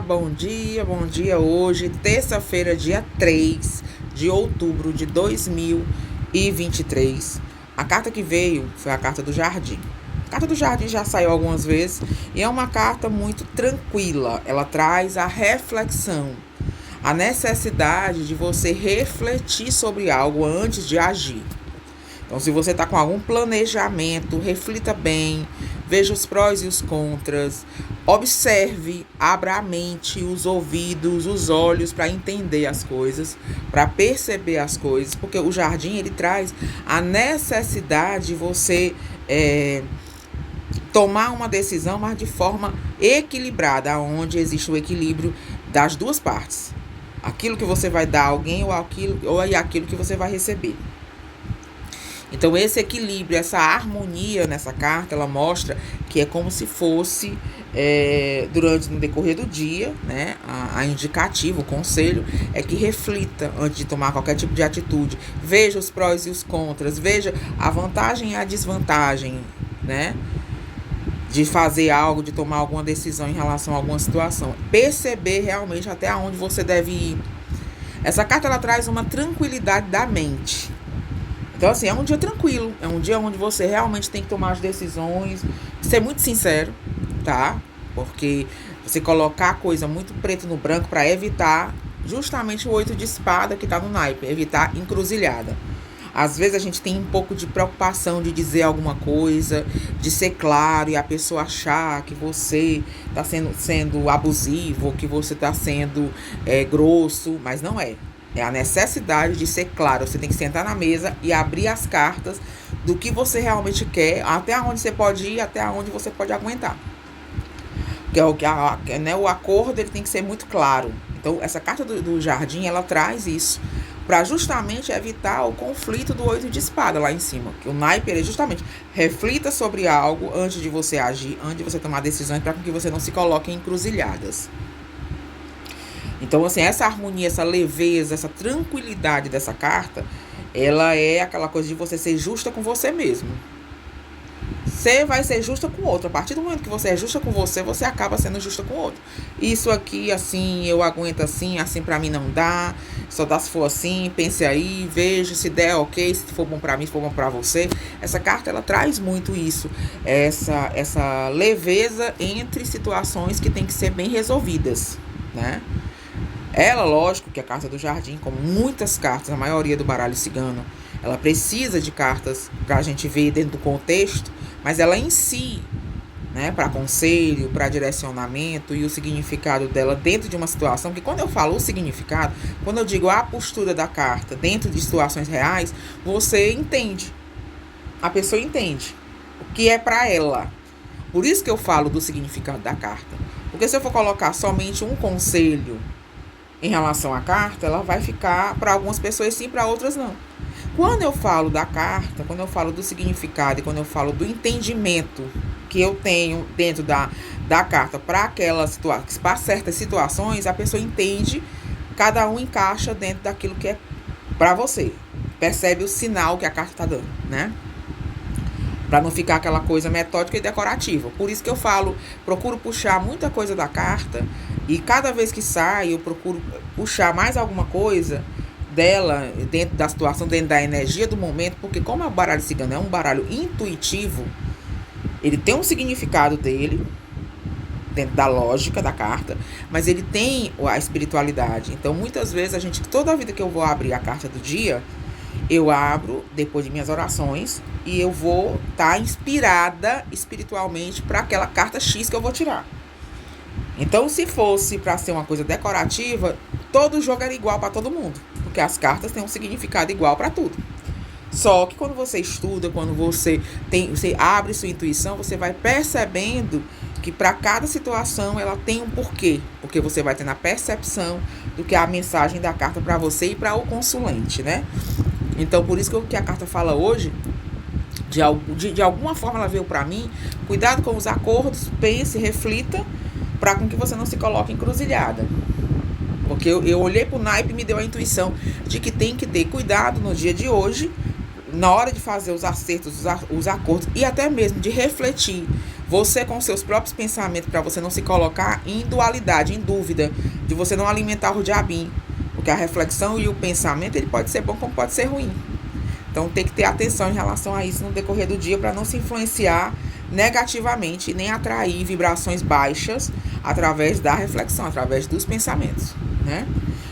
Bom dia. Hoje, terça-feira, dia 3 de outubro de 2023. A carta que veio foi a carta do Jardim. A carta do Jardim já saiu algumas vezes e é uma carta muito tranquila. Ela traz a reflexão, a necessidade de você refletir sobre algo antes de agir. Então, se você está com algum planejamento, reflita bem, veja os prós e os contras, observe, abra a mente, os ouvidos, os olhos para entender as coisas, para perceber as coisas, porque o jardim ele traz a necessidade de você tomar uma decisão, mas de forma equilibrada, onde existe o equilíbrio das duas partes. Aquilo que você vai dar a alguém ou aquilo que você vai receber. Então esse equilíbrio, essa harmonia nessa carta, ela mostra que é como se fosse no decorrer do dia, né? A indicativa, o conselho é que reflita antes de tomar qualquer tipo de atitude. Veja os prós e os contras, veja a vantagem e a desvantagem, né? De fazer algo, de tomar alguma decisão em relação a alguma situação. Perceber realmente até onde você deve ir. Essa carta ela traz uma tranquilidade da mente. Então, assim, é um dia tranquilo, é um dia onde você realmente tem que tomar as decisões, ser muito sincero, tá? Porque você colocar a coisa muito preto no branco para evitar justamente o 8 de espada que tá no naipe, evitar encruzilhada. Às vezes a gente tem um pouco de preocupação de dizer alguma coisa, de ser claro e a pessoa achar que você tá sendo abusivo, que você tá sendo grosso, mas não é. É a necessidade de ser claro. Você tem que sentar na mesa e abrir as cartas do que você realmente quer, até onde você pode ir, até onde você pode aguentar. O acordo ele tem que ser muito claro. Então, essa carta do jardim, ela traz isso para justamente evitar o conflito do 8 de espada lá em cima. Que o naipe é justamente reflita sobre algo antes de você agir, antes de você tomar decisões, para que você não se coloque em encruzilhadas. Então, assim, essa harmonia, essa leveza, essa tranquilidade dessa carta, ela é aquela coisa de você ser justa com você mesmo. Você vai ser justa com o outro. A partir do momento que você é justa com você, você acaba sendo justa com o outro. Isso aqui, assim, eu aguento assim pra mim não dá. Só dá se for assim, pense aí, veja se der ok, se for bom pra mim, se for bom pra você. Essa carta, ela traz muito isso. Essa leveza entre situações que tem que ser bem resolvidas, né? Ela, lógico que a carta do jardim, como muitas cartas, a maioria do baralho cigano, ela precisa de cartas para a gente ver dentro do contexto, mas ela em si, né, para conselho, para direcionamento e o significado dela dentro de uma situação, que quando eu falo o significado, quando eu digo a postura da carta dentro de situações reais, você entende, a pessoa entende o que é para ela. Por isso que eu falo do significado da carta, porque se eu for colocar somente um conselho em relação à carta, ela vai ficar para algumas pessoas sim, para outras não. Quando eu falo da carta, quando eu falo do significado e quando eu falo do entendimento que eu tenho dentro da carta para para certas situações, a pessoa entende, cada um encaixa dentro daquilo que é para você. Percebe o sinal que a carta está dando, né? Para não ficar aquela coisa metódica e decorativa. Por isso que eu procuro puxar muita coisa da carta e cada vez que sai eu procuro puxar mais alguma coisa dela dentro da situação, dentro da energia do momento, porque como o baralho cigano é um baralho intuitivo, ele tem um significado dele dentro da lógica da carta, mas ele tem a espiritualidade. Então muitas vezes toda a vida que eu vou abrir a carta do dia, eu abro depois de minhas orações e eu vou estar inspirada espiritualmente para aquela carta X que eu vou tirar. Então, se fosse para ser uma coisa decorativa, todo jogo era igual para todo mundo, porque as cartas têm um significado igual para tudo. Só que quando você estuda, quando você abre sua intuição, você vai percebendo que para cada situação ela tem um porquê, porque você vai tendo a percepção do que é a mensagem da carta para você e para o consulente, né? Então, por isso que a carta fala hoje, de alguma forma ela veio para mim, cuidado com os acordos, pense, reflita, para com que você não se coloque encruzilhada. Porque eu olhei pro naipe e me deu a intuição de que tem que ter cuidado no dia de hoje, na hora de fazer os acertos, os acordos, e até mesmo de refletir Você com seus próprios pensamentos, para você não se colocar em dualidade, em dúvida, de você não alimentar o diabinho. Porque a reflexão e o pensamento, ele pode ser bom como pode ser ruim. Então tem que ter atenção em relação a isso no decorrer do dia para não se influenciar negativamente e nem atrair vibrações baixas através da reflexão, através dos pensamentos, né?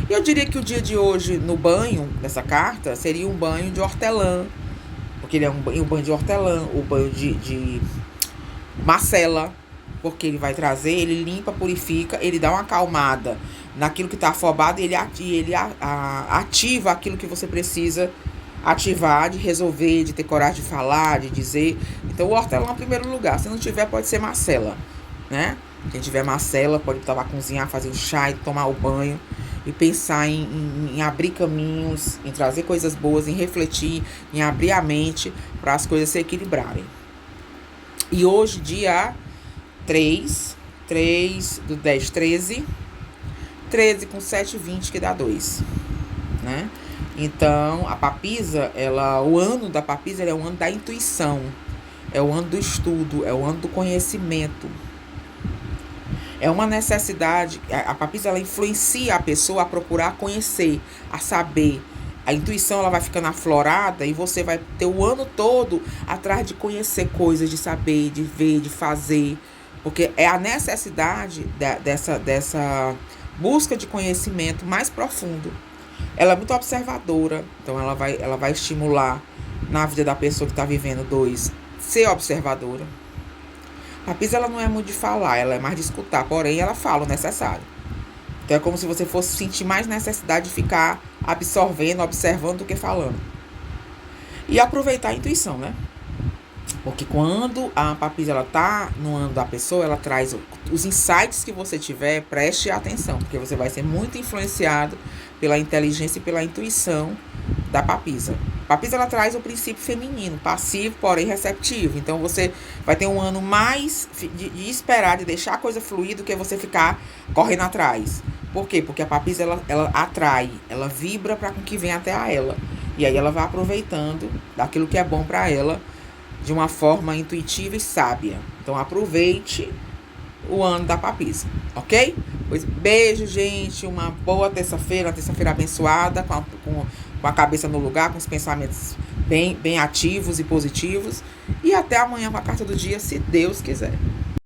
E eu diria que o dia de hoje, no banho dessa carta, seria um banho de hortelã, porque ele é um banho de hortelã, o banho de macela, porque ele vai trazer, ele limpa, purifica, ele dá uma acalmada naquilo que está afobado e ele ativa aquilo que você precisa ativar, de resolver, de ter coragem de falar, de dizer. Então o hortelã em primeiro lugar. Se não tiver, pode ser macela, né? Quem tiver macela pode estar lá cozinhar, fazer um chá e tomar o banho e pensar em abrir caminhos, em trazer coisas boas, em refletir, em abrir a mente para as coisas se equilibrarem. E hoje, dia 3 do 10, 13 com 7, 20, que dá 2, né? Então, a papisa, o ano da papisa é o ano da intuição, é o ano do estudo, é o ano do conhecimento. É uma necessidade, a papisa, ela influencia a pessoa a procurar conhecer, a saber. A intuição, ela vai ficando aflorada e você vai ter o ano todo atrás de conhecer coisas, de saber, de ver, de fazer. Porque é a necessidade dessa busca de conhecimento mais profundo. Ela é muito observadora, então ela vai estimular na vida da pessoa que está vivendo 2, ser observadora. A Papisa, ela não é muito de falar, ela é mais de escutar, porém ela fala o necessário. Então é como se você fosse sentir mais necessidade de ficar absorvendo, observando do que falando. E aproveitar a intuição, né? Porque quando a Papisa, ela tá no ano da pessoa, ela traz os insights que você tiver, preste atenção, porque você vai ser muito influenciado pela inteligência e pela intuição da Papisa. A Papisa, ela traz o princípio feminino, passivo, porém receptivo. Então você vai ter um ano mais de esperar, de deixar a coisa fluir, do que você ficar correndo atrás. Por quê? Porque a Papisa, ela atrai, ela vibra para com que venha até a ela. E aí ela vai aproveitando daquilo que é bom para ela, de uma forma intuitiva e sábia. Então aproveite o ano da Papisa, ok? Pois beijo, gente. Uma boa terça-feira, uma terça-feira abençoada, com a cabeça no lugar, com os pensamentos bem ativos e positivos. E até amanhã com a carta do dia, se Deus quiser.